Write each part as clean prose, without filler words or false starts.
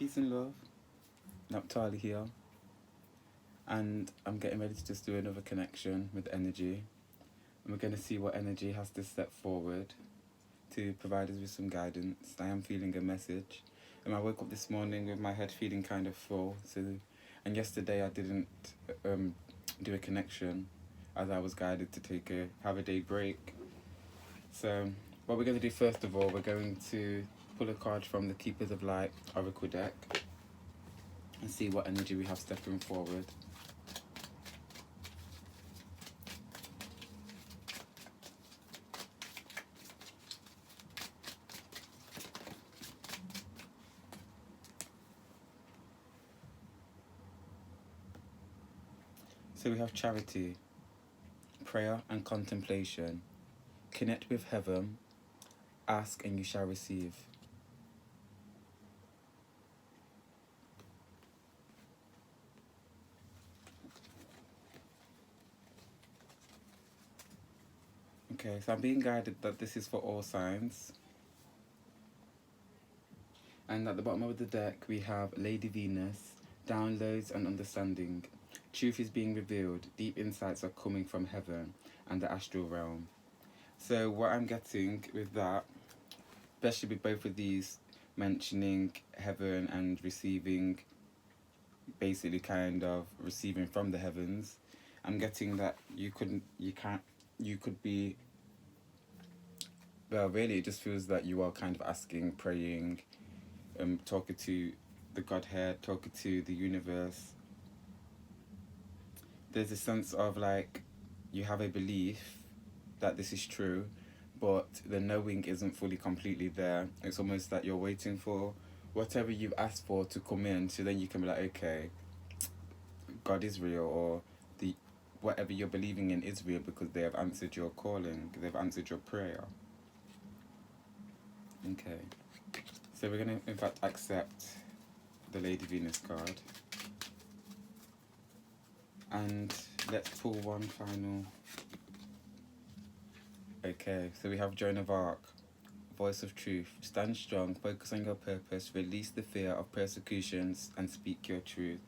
Peace and love. Naphtali here. And I'm getting ready to just do another connection with energy. And we're going to see what energy has to step forward to provide us with some guidance. I am feeling a message. And I woke up this morning with my head feeling kind of full. And yesterday I didn't do a connection as I was guided to have a day break. So what we're going to do first of all, we're going to pull a card from the Keepers of Light Oracle deck and see what energy we have stepping forward. So we have charity, prayer and contemplation. Connect with heaven, ask and you shall receive. Okay, so I'm being guided that this is for all signs. And at the bottom of the deck we have Lady Venus, downloads and understanding. Truth is being revealed, deep insights are coming from heaven and the astral realm. So what I'm getting with that, especially with both of these mentioning heaven and receiving, basically kind of receiving from the heavens, I'm getting that you could be, well really it just feels that you are kind of asking, praying, talking to the Godhead, talking to the universe. There's a sense of like you have a belief that this is true, but the knowing isn't fully completely there. It's almost like you're waiting for whatever you've asked for to come in, so then you can be like, okay, God is real, or the whatever you're believing in is real because they have answered your calling, they've answered your prayer. Okay, so we're going to in fact accept the Lady Venus card, and let's pull one final. Okay, so we have Joan of Arc, voice of truth. Stand strong, focus on your purpose, release the fear of persecutions and speak your truth.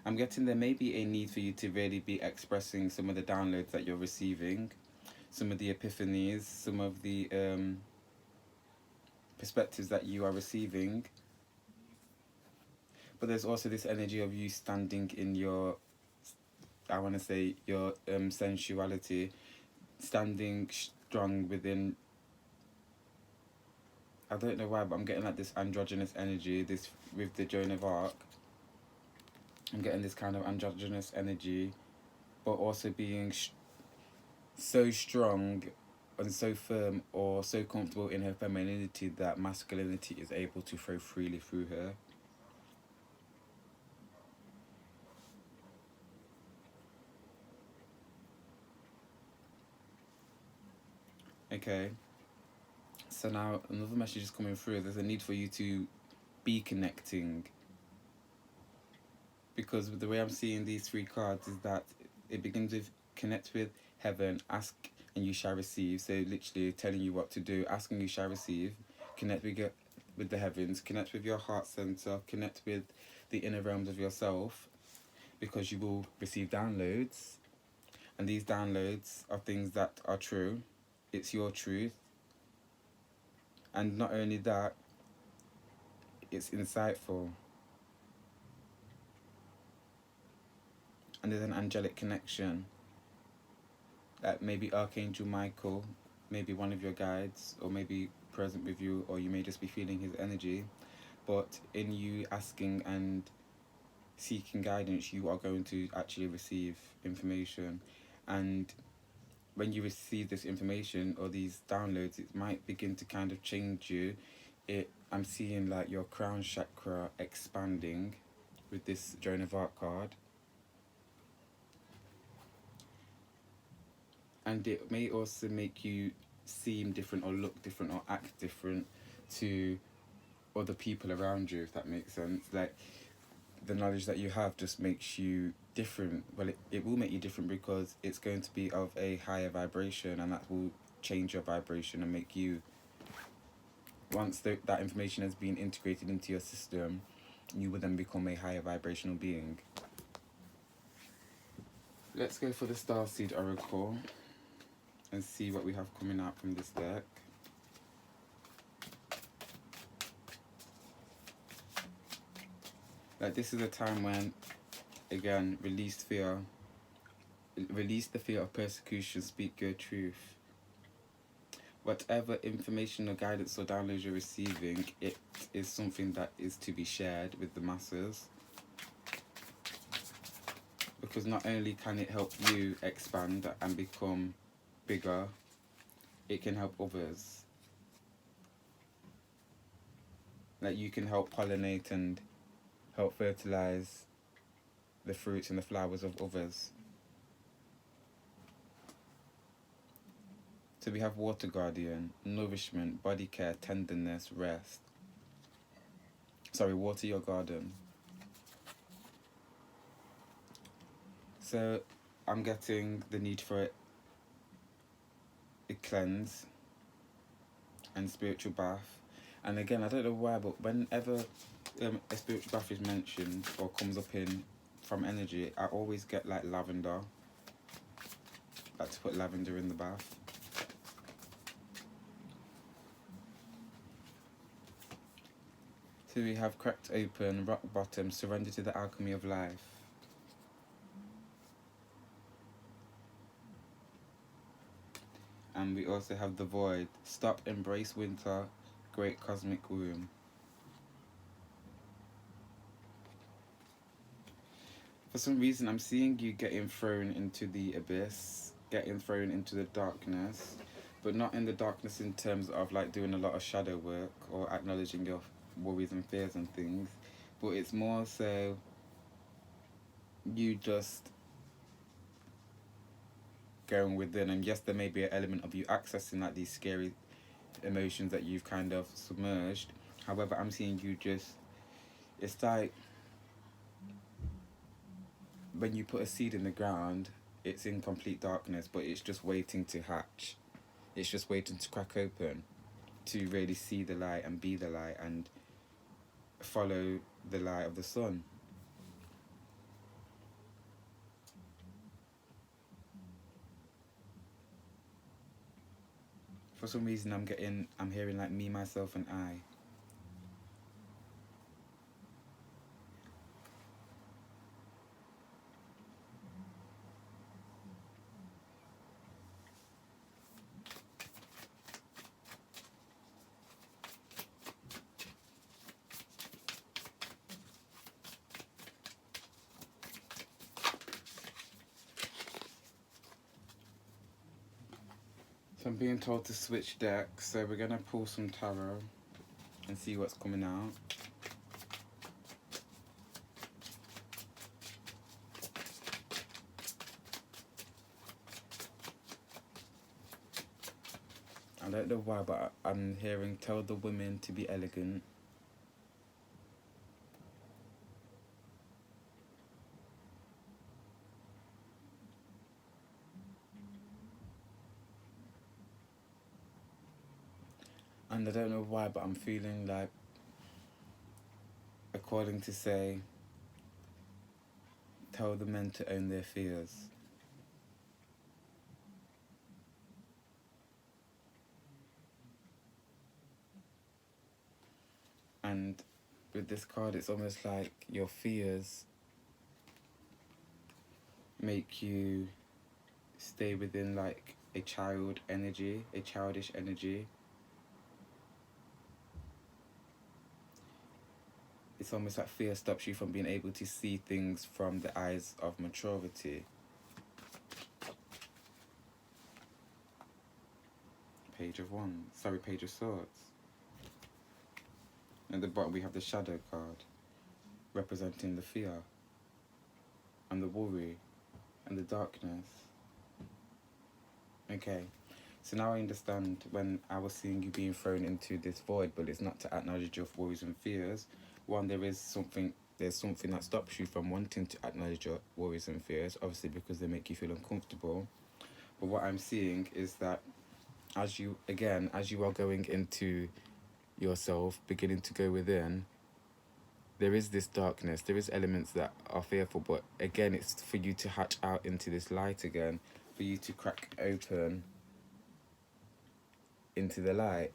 I'm getting there may be a need for you to really be expressing some of the downloads that you're receiving, some of the epiphanies, some of the perspectives that you are receiving. But there's also this energy of you standing in your, I want to say, your sensuality, standing strong within, I don't know why, but I'm getting like this androgynous energy, this with the Joan of Arc. I'm getting this kind of androgynous energy, but also being so strong and so firm or so comfortable in her femininity that masculinity is able to flow freely through her. Okay, so now another message is coming through. There's a need for you to be connecting, because the way I'm seeing these three cards is that it begins with connect with heaven, ask and you shall receive. So literally telling you what to do, asking you shall receive. Connect with the heavens, connect with your heart center, connect with the inner realms of yourself, because you will receive downloads, and these downloads are things that are true. It's your truth, and not only that, it's insightful. And there's an angelic connection, that maybe Archangel Michael, maybe one of your guides, or maybe present with you, or you may just be feeling his energy. But in you asking and seeking guidance, you are going to actually receive information. And when you receive this information or these downloads, it might begin to kind of change you. I'm seeing like your crown chakra expanding with this Joan of Arc card. And it may also make you seem different or look different or act different to other people around you, if that makes sense. Like, the knowledge that you have just makes you different. Well, it will make you different because it's going to be of a higher vibration, and that will change your vibration and make you, once that information has been integrated into your system, you will then become a higher vibrational being. Let's go for the Starseed Oracle and see what we have coming out from this deck. Like, this is a time when, again, release the fear of persecution, speak your truth. Whatever information or guidance or downloads you're receiving, it is something that is to be shared with the masses. Because not only can it help you expand and become bigger, it can help others. Like, you can help pollinate and help fertilize the fruits and the flowers of others. So we have Water Guardian, nourishment, body care, tenderness, rest. Sorry, water your garden. So I'm getting the need for a cleanse and spiritual bath. And again, I don't know why, but whenever a spiritual bath is mentioned or comes up from energy, I always get like lavender. Like to put lavender in the bath. So we have cracked open, rock bottom, surrender to the alchemy of life. And we also have the void, stop, embrace winter, great cosmic womb. For some reason, I'm seeing you getting thrown into the abyss, getting thrown into the darkness, but not in the darkness in terms of like doing a lot of shadow work or acknowledging your worries and fears and things, but it's more so you just going within. And yes, there may be an element of you accessing like these scary emotions that you've kind of submerged. However, I'm seeing you just, it's like when you put a seed in the ground, it's in complete darkness, but it's just waiting to hatch. It's just waiting to crack open to really see the light and be the light and follow the light of the sun. For some reason, I'm hearing like me, myself, and I. So I'm being told to switch decks, so we're gonna pull some tarot and see what's coming out. I don't know why, but I'm hearing tell the women to be elegant. And I don't know why, but I'm feeling like, according to say, tell the men to own their fears. And with this card, it's almost like your fears make you stay within like a childish energy. It's almost like fear stops you from being able to see things from the eyes of maturity. Page of Swords. At the bottom we have the Shadow card, representing the fear and the worry and the darkness. Okay, so now I understand when I was seeing you being thrown into this void, but it's not to acknowledge your worries and fears. One, there's something that stops you from wanting to acknowledge your worries and fears, obviously because they make you feel uncomfortable. But what I'm seeing is that as you are going into yourself, beginning to go within, there is this darkness, there is elements that are fearful, but again, it's for you to hatch out into this light again, for you to crack open into the light.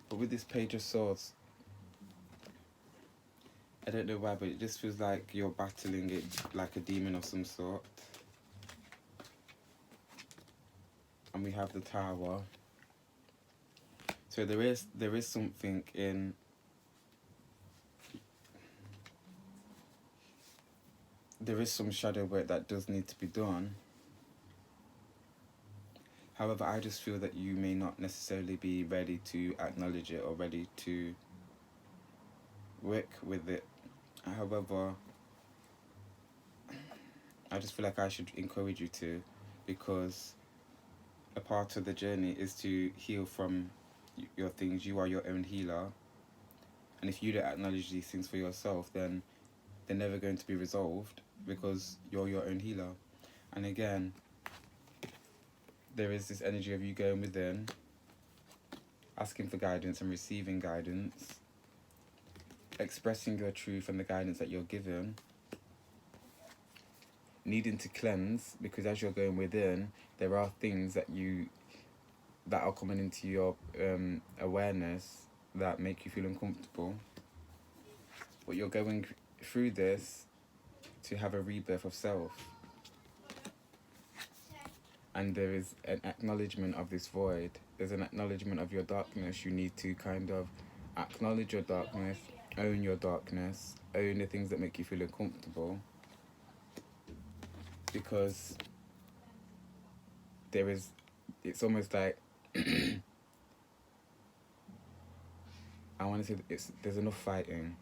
But with this Page of Swords, I don't know why, but it just feels like you're battling it like a demon of some sort. And we have the Tower. So there is something in there is some shadow work that does need to be done. However, I just feel that you may not necessarily be ready to acknowledge it or ready to work with it. However, I just feel like I should encourage you to, because a part of the journey is to heal from your things. You are your own healer. And if you don't acknowledge these things for yourself, then they're never going to be resolved, because you're your own healer. And again, there is this energy of you going within, asking for guidance and receiving guidance, expressing your truth and the guidance that you're given, needing to cleanse, because as you're going within, there are things that are coming into your awareness that make you feel uncomfortable. But you're going through this to have a rebirth of self. And there is an acknowledgement of this void. There's an acknowledgement of your darkness. You need to kind of acknowledge your darkness, own your darkness, own the things that make you feel uncomfortable. Because it's almost like, I want to say there's enough fighting.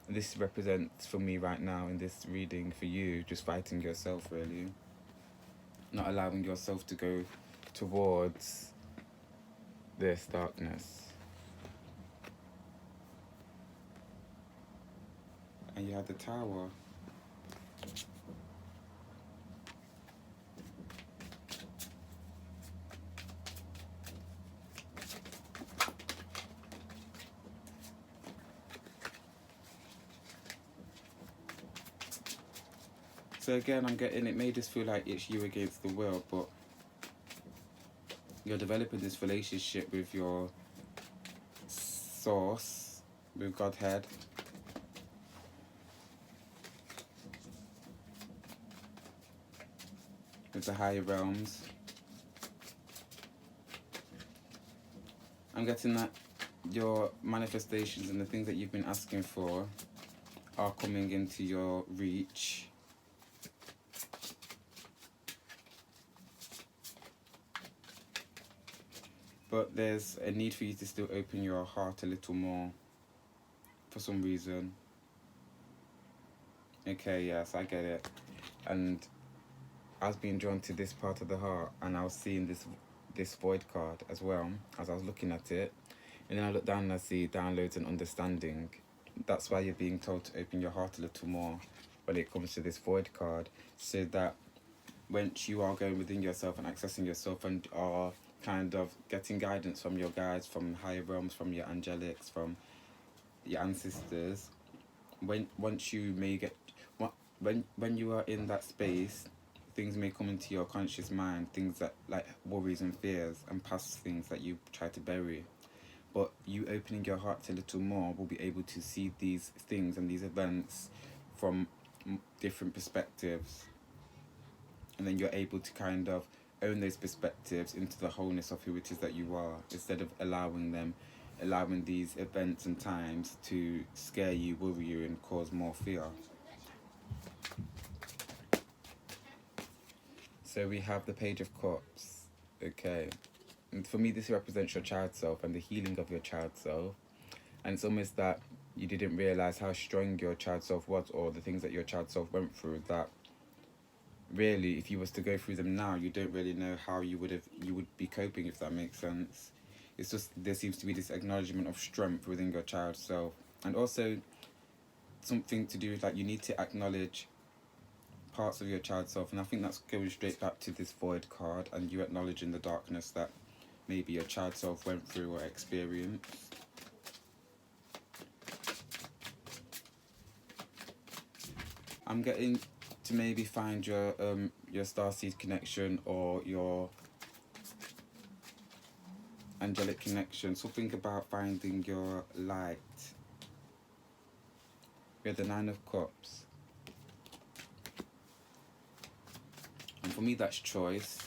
This represents for me right now in this reading for you, just fighting yourself really. Not allowing yourself to go towards this darkness. And you have the Tower. So again, I'm getting, it may just feel like it's you against the world, but you're developing this relationship with your source, with Godhead. With the higher realms. I'm getting that your manifestations and the things that you've been asking for are coming into your reach. But there's a need for you to still open your heart a little more for some reason. Okay, yes, I get it. And I was being drawn to this part of the heart, and I was seeing this void card as well as I was looking at it. And then I look down and I see downloads and understanding. That's why you're being told to open your heart a little more when it comes to this void card, so that once you are going within yourself and accessing yourself and are kind of getting guidance from your guides, from higher realms, from your angelics, from your ancestors, once you may get, when you are in that space, things may come into your conscious mind, things that like worries and fears and past things that you try to bury. But you opening your heart a little more will be able to see these things and these events from different perspectives. And then you're able to kind of own those perspectives into the wholeness of who it is that you are, instead of allowing these events and times to scare you, worry you, and cause more fear. So we have the Page of Cups. Okay. And for me, this represents your child self and the healing of your child self. And it's almost that you didn't realize how strong your child self was, or the things that your child self went through, that really, if you was to go through them now, you don't really know how you would be coping, if that makes sense. It's just, there seems to be this acknowledgement of strength within your child self. And also something to do with, like, you need to acknowledge parts of your child self. And I think that's going straight back to this void card, and you acknowledging the darkness that maybe your child self went through or experienced. I'm getting to maybe find your starseed connection or your angelic connection. So think about finding your light. We have the Nine of Cups. And for me that's choice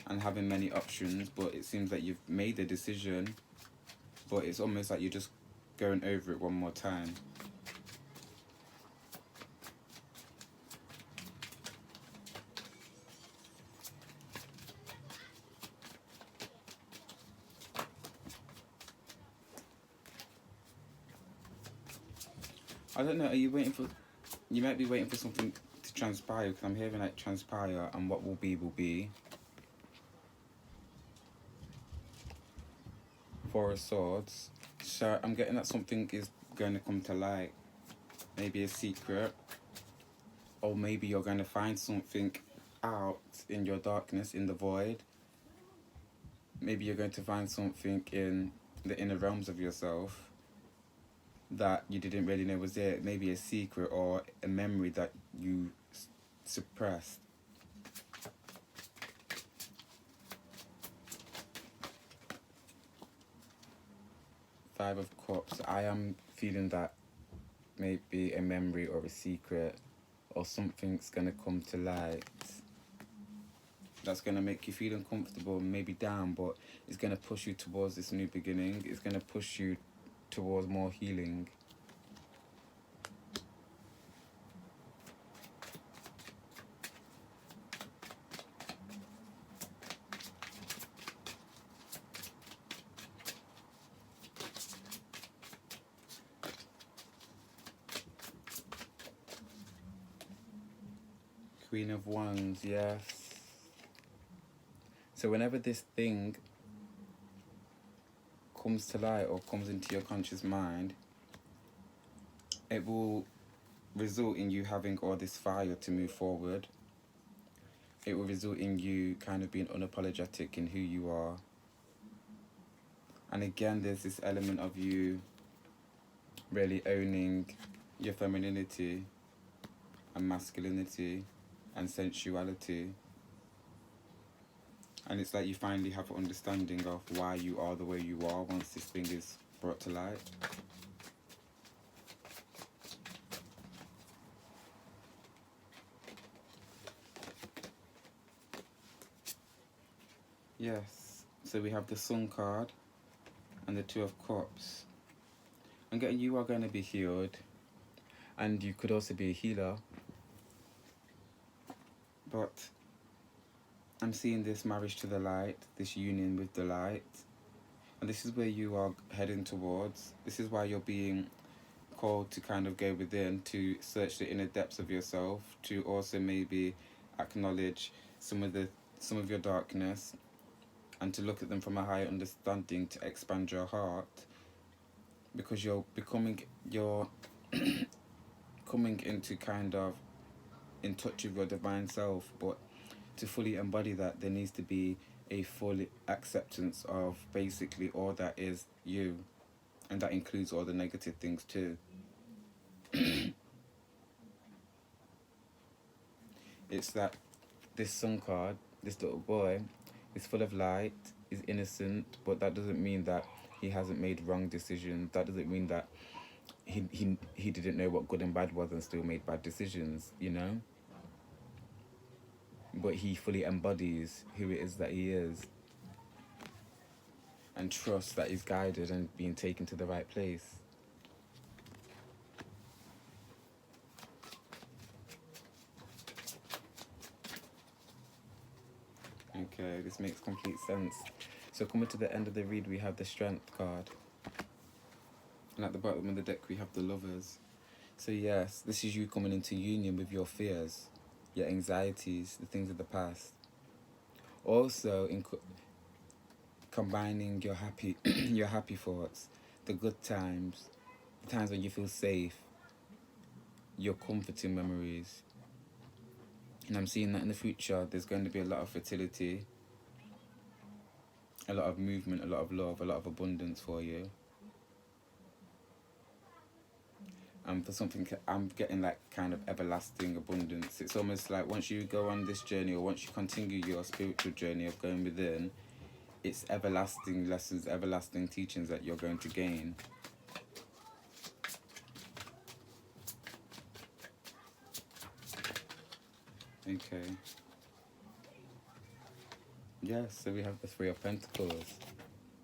and having many options, but it seems like you've made a decision, but it's almost like you're just going over it one more time. I don't know, are you waiting for, you might be waiting for something to transpire, because I'm hearing like transpire and what will be will be. Four of Swords. So I'm getting that something is going to come to light. Maybe a secret. Or maybe you're going to find something out in your darkness, in the void. Maybe you're going to find something in the inner realms of yourself that you didn't really know was there. Maybe a secret or a memory that you suppressed. Five of Cups. I am feeling that maybe a memory or a secret or something's going to come to light that's going to make you feel uncomfortable, maybe down, but it's going to push you towards this new beginning. It's going to push you towards more healing. Queen of Wands, yes. So whenever this thing comes to light or comes into your conscious mind, it will result in you having all this fire to move forward. It will result in you kind of being unapologetic in who you are. And again, there's this element of you really owning your femininity and masculinity and sensuality. And it's like you finally have an understanding of why you are the way you are once this thing is brought to light. Yes, so we have the Sun card and the Two of Cups. I'm getting you are going to be healed, and you could also be a healer. But I'm seeing this marriage to the light, this union with the light. And this is where you are heading towards. This is why you're being called to kind of go within, to search the inner depths of yourself, to also maybe acknowledge some of your darkness, and to look at them from a higher understanding, to expand your heart, because you're coming into kind of in touch with your divine self. But to fully embody that, there needs to be a full acceptance of basically all that is you, and that includes all the negative things too. It's that this Sun card, this little boy, is full of light, is innocent, but that doesn't mean that he hasn't made wrong decisions. That doesn't mean that he didn't know what good and bad was and still made bad decisions, you know? But he fully embodies who it is that he is, and trusts that he's guided and being taken to the right place. Okay, this makes complete sense. So coming to the end of the read, we have the Strength card. And at the bottom of the deck, we have the Lovers. So yes, this is you coming into union with your fears, your anxieties, the things of the past. Also, combining your happy, your happy thoughts, the good times, the times when you feel safe, your comforting memories. And I'm seeing that in the future, there's going to be a lot of fertility. a lot of movement, a lot of love, a lot of abundance for you. And for something, I'm getting like kind of everlasting abundance. It's almost like once you go on this journey, or once you continue your spiritual journey of going within, it's everlasting lessons, everlasting teachings that you're going to gain. Okay. Yes, so we have the Three of Pentacles.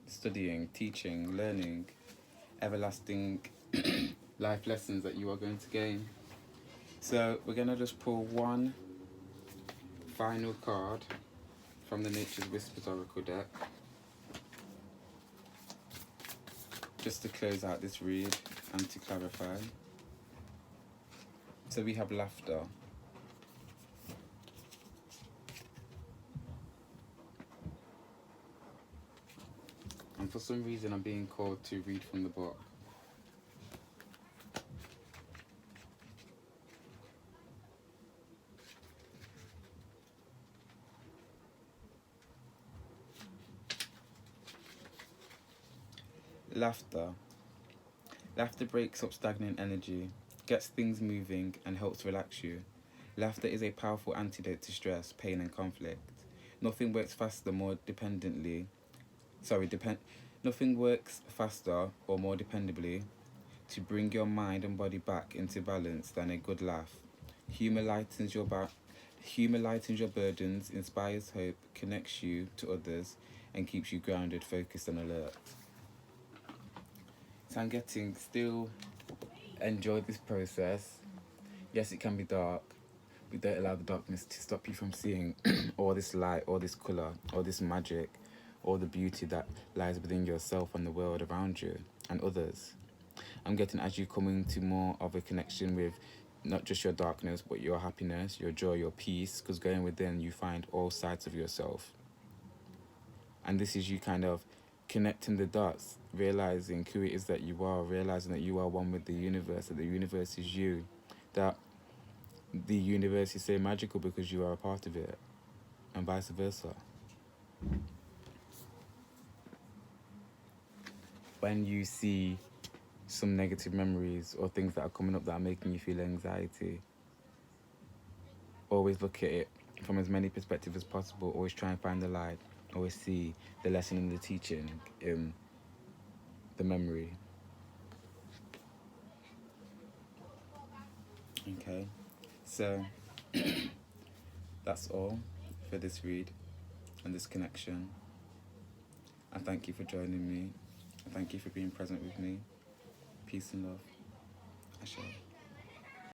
Studying, teaching, learning, everlasting life lessons that you are going to gain. So we're going to just pull one final card from the Nature's Whispers Oracle deck, just to close out this read and to clarify. So we have laughter. And for some reason I'm being called to read from the book. Laughter. Laughter breaks up stagnant energy, gets things moving, and helps relax you. Laughter is a powerful antidote to stress, pain, and conflict. Nothing works faster, more dependently. Nothing works faster or more dependably to bring your mind and body back into balance than a good laugh. Humor lightens your burdens, inspires hope, connects you to others, and keeps you grounded, focused, and alert. So I'm getting still enjoy this process. Yes, it can be dark, but don't allow the darkness to stop you from seeing all this light, all this colour, all this magic, all the beauty that lies within yourself and the world around you and others. I'm getting as you come into more of a connection with not just your darkness, but your happiness, your joy, your peace, because going within you find all sides of yourself. And this is you kind of connecting the dots, realizing who it is that you are, realizing that you are one with the universe, that the universe is you, that the universe is so magical because you are a part of it, and vice versa. When you see some negative memories or things that are coming up that are making you feel anxiety, always look at it from as many perspectives as possible. Always try and find the light. Always see the lesson in the teaching in the memory. Okay, so that's all for this read and this connection. I thank you for joining me. I thank you for being present with me. Peace and love. Ashe.